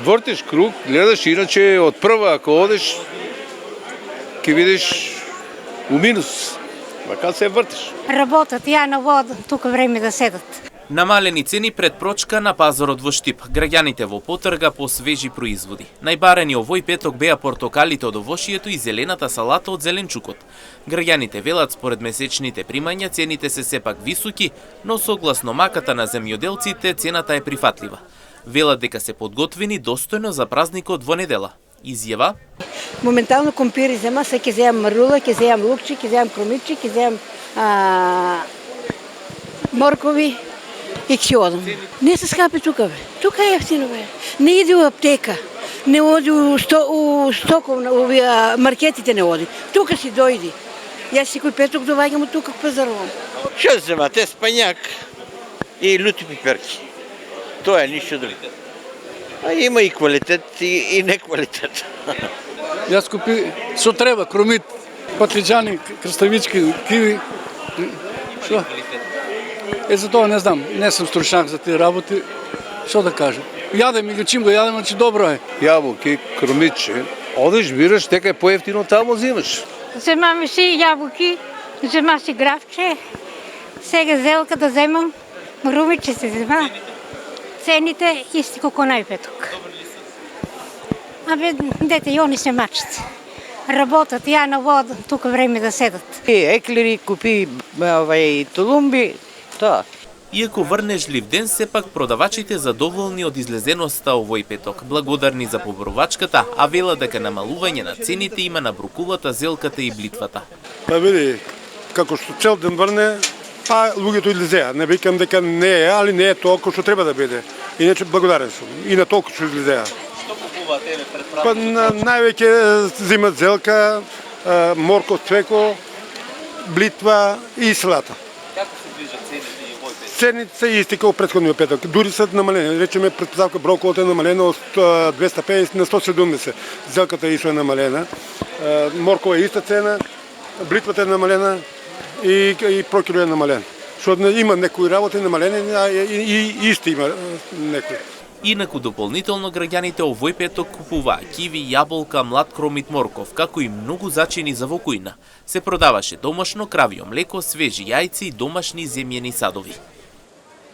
вртиш круг, гледаш, иначе од прва ако одиш, ќе видиш у минус. Вака се вртиш. Работат, ја на вод, тука време да седат. Намалени цени пред прочка на пазарот во Штип. Граѓаните во потрга по свежи производи. Најбарени овој петок беа портокалите од овошието и зелената салата од зеленчукот. Граѓаните велат според месечните примања цените се сепак високи, но согласно маката на земјоделците цената е прифатлива. Велат дека се подготвени достојно за празникот во недела. Изјава: моментално компири зема, се ќе земам марула, ќе земам лукчи, ќе земам кромичи, ќе земам моркови и ќе одам. Не се скапи тука, бе. Тука е ефтино, бе. Не иде у аптека, не оди у стоковна, овие маркетите не оди. Тука си дојди. Јас секој петок доаѓам од тука пазарувам. Што земате? Спањак и лути пиперки. Тоа е ништо друго. А има и квалитет и неквалитет. Јас купи што треба, кромит, патлиџани, краставички, киви. Што? За тоа не знам, не сум стручнак за тие работи. Што да кажам? Јадем и чим го јадем, значи добро е. Јаболки, кромичи, одиш, бираш, дека е поевтино тамо взимаш. Земаме си јаболки, зема си гравче, сега зелка да земам, румиче се зема. Цените исти колку најпеток. Абе, дете, и они се мачат. Работат, ја на вод, тука време да седат. Еклери, купи толумби, тоа. Иако врнежлив ден, сепак продавачите задоволни од излезеноста овој петок, благодарни за поборувачката, а вела дека намалување на цените има на брокулата, зелката и блитвата. Па види, како што цел ден врне, па луѓето излезеа. Не викам дека не е, али не е тоа што треба да биде. Иначе благодарен сум и на толку што излезеа. Што купуваат еве пред Па највеќе земат зелка, морков, цвеко, блитва и салата. Како се движат цените и овој петок? Цените се исти како претходниот петок. Дури се намалени. Речеме претпоставка броколот е намалена од 250 на 170. Зелката исто е намалена. Моркова е иста цена, блитвата е намалена и прокило е намален. Што има некои работи намалени, а и исти има некои. Инаку дополнително граѓаните овој петок купуваа киви, јаболка, млад кромит, морков, како и многу зачини за во кујна. Се продаваше домашно кравјо млеко, свежи јајци и домашни земјени садови.